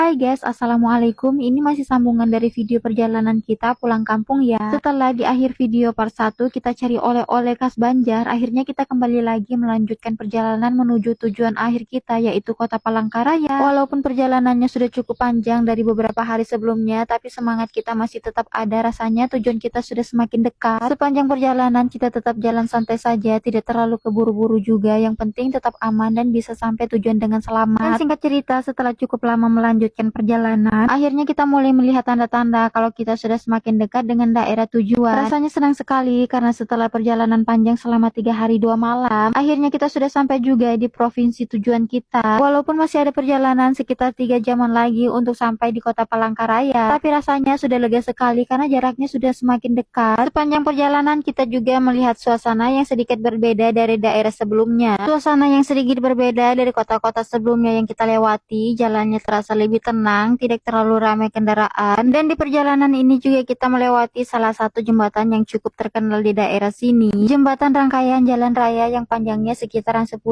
Hai guys, assalamualaikum. Ini masih sambungan dari video perjalanan kita pulang kampung ya. Setelah di akhir video part 1 kita cari oleh-oleh khas Banjar, akhirnya kita kembali lagi melanjutkan perjalanan menuju tujuan akhir kita, yaitu kota Palangkaraya. Walaupun perjalanannya sudah cukup panjang dari beberapa hari sebelumnya, tapi semangat kita masih tetap ada. Rasanya tujuan kita sudah semakin dekat. Sepanjang perjalanan kita tetap jalan santai saja, tidak terlalu keburu-buru juga. Yang penting tetap aman dan bisa sampai tujuan dengan selamat. Dan singkat cerita, setelah cukup lama melanjutkan perjalanan, akhirnya kita mulai melihat tanda-tanda kalau kita sudah semakin dekat dengan daerah tujuan. Rasanya senang sekali karena setelah perjalanan panjang selama 3 hari 2 malam, akhirnya kita sudah sampai juga di provinsi tujuan kita. Walaupun masih ada perjalanan sekitar 3 jaman lagi untuk sampai di kota Palangkaraya, tapi rasanya sudah lega sekali karena jaraknya sudah semakin dekat. Sepanjang perjalanan kita juga melihat suasana yang sedikit berbeda dari daerah sebelumnya. Suasana yang sedikit berbeda dari kota-kota sebelumnya yang kita lewati. Jalannya terasa lebih tenang, tidak terlalu ramai kendaraan, dan di perjalanan ini juga kita melewati salah satu jembatan yang cukup terkenal di daerah sini. Jembatan rangkaian jalan raya yang panjangnya sekitaran 10,5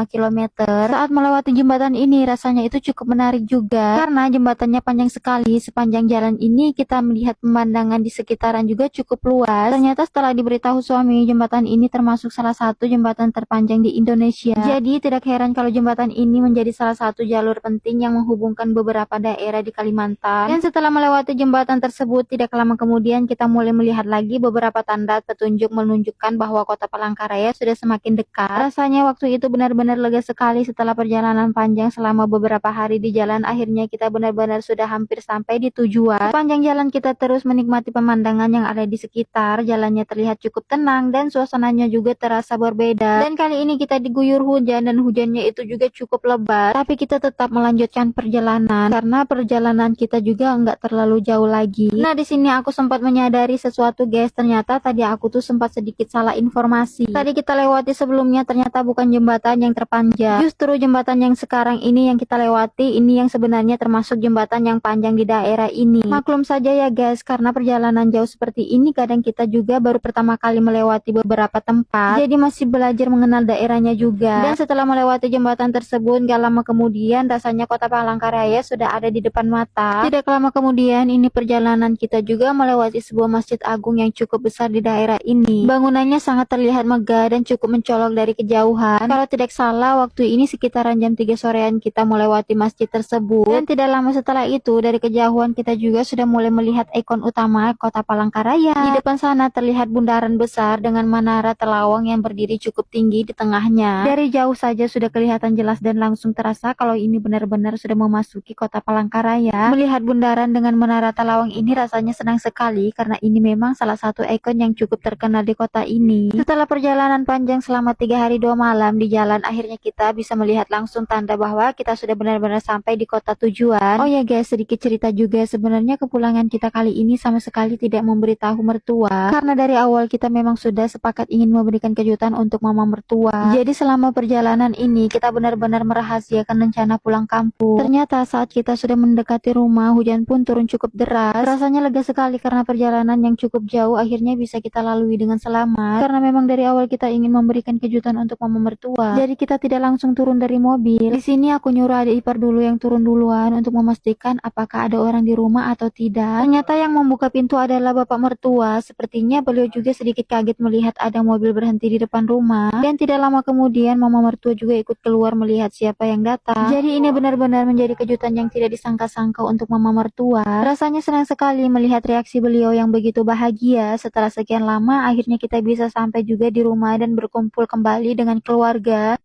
km. Saat melewati jembatan ini rasanya itu cukup menarik juga karena jembatannya panjang sekali. Sepanjang jalan ini kita melihat pemandangan di sekitaran juga cukup luas. Ternyata setelah diberitahu suami, jembatan ini termasuk salah satu jembatan terpanjang di Indonesia. Jadi tidak heran kalau jembatan ini menjadi salah satu jalur penting yang menghubungkan beberapa daerah di Kalimantan. Dan setelah melewati jembatan tersebut, tidak lama kemudian kita mulai melihat lagi beberapa tanda petunjuk menunjukkan bahwa kota Palangkaraya sudah semakin dekat. Rasanya waktu itu benar-benar lega sekali setelah perjalanan panjang selama beberapa hari di jalan. Akhirnya kita benar-benar sudah hampir sampai di tujuan. Sepanjang jalan kita terus menikmati pemandangan yang ada di sekitar. Jalannya terlihat cukup tenang dan suasananya juga terasa berbeda. Dan kali ini kita diguyur hujan dan hujannya itu juga cukup lebat. Tapi kita tetap melanjutkan perjalanan karena perjalanan kita juga nggak terlalu jauh lagi. Nah, di sini aku sempat menyadari sesuatu guys. Ternyata tadi aku tuh sempat sedikit salah informasi. Tadi kita lewati sebelumnya ternyata bukan jembatan yang terpanjang. Justru jembatan yang sekarang ini yang kita lewati ini yang sebenarnya termasuk jembatan yang panjang di daerah ini. Maklum saja ya guys, karena perjalanan jauh seperti ini kadang kita juga baru pertama kali melewati beberapa tempat. Jadi masih belajar mengenal daerahnya juga. Dan setelah melewati jembatan tersebut, gak lama kemudian rasanya kota Palangkaraya sudah ada di depan mata. Tidak lama kemudian ini perjalanan kita juga melewati sebuah masjid agung yang cukup besar di daerah ini. Bangunannya sangat terlihat megah dan cukup mencolok dari kejauhan. Kalau tidak salah waktu ini sekitaran jam 3 sorean kita melewati masjid tersebut. Dan tidak lama setelah itu dari kejauhan kita juga sudah mulai melihat ikon utama kota Palangkaraya. Di depan sana terlihat bundaran besar dengan menara Telawang yang berdiri cukup tinggi di tengahnya. Dari jauh saja sudah kelihatan jelas dan langsung terasa kalau ini benar-benar sudah memasuki kota Palangkaraya. Melihat bundaran dengan menara Telawang ini rasanya senang sekali karena ini memang salah satu ikon yang cukup terkenal di kota ini. Setelah perjalanan panjang selama 3 hari 2 malam di jalan, akhirnya kita bisa melihat langsung tanda bahwa kita sudah benar-benar sampai di kota tujuan. Oh ya guys, sedikit cerita juga, sebenarnya kepulangan kita kali ini sama sekali tidak memberitahu mertua karena dari awal kita memang sudah sepakat ingin memberikan kejutan untuk mama mertua. Jadi selama perjalanan ini kita benar-benar merahasiakan rencana pulang kampung. Ternyata saat kita sudah mendekati rumah, hujan pun turun cukup deras. Rasanya lega sekali karena perjalanan yang cukup jauh akhirnya bisa kita lalui dengan selamat. Karena memang dari awal kita ingin memberikan kejutan untuk mama mertua. Jadi kita tidak langsung turun dari mobil. Di sini aku nyuruh adik ipar dulu yang turun duluan untuk memastikan apakah ada orang di rumah atau tidak. Ternyata yang membuka pintu adalah bapak mertua. Sepertinya beliau juga sedikit kaget melihat ada mobil berhenti di depan rumah. Dan tidak lama kemudian mama mertua juga ikut keluar melihat siapa yang datang. Jadi ini benar-benar menjadi kejutan yang tidak disangka-sangka untuk mama mertua. Rasanya senang sekali melihat reaksi beliau yang begitu bahagia. Setelah sekian lama akhirnya kita bisa sampai juga di rumah dan berkumpul kembali dengan keluarga.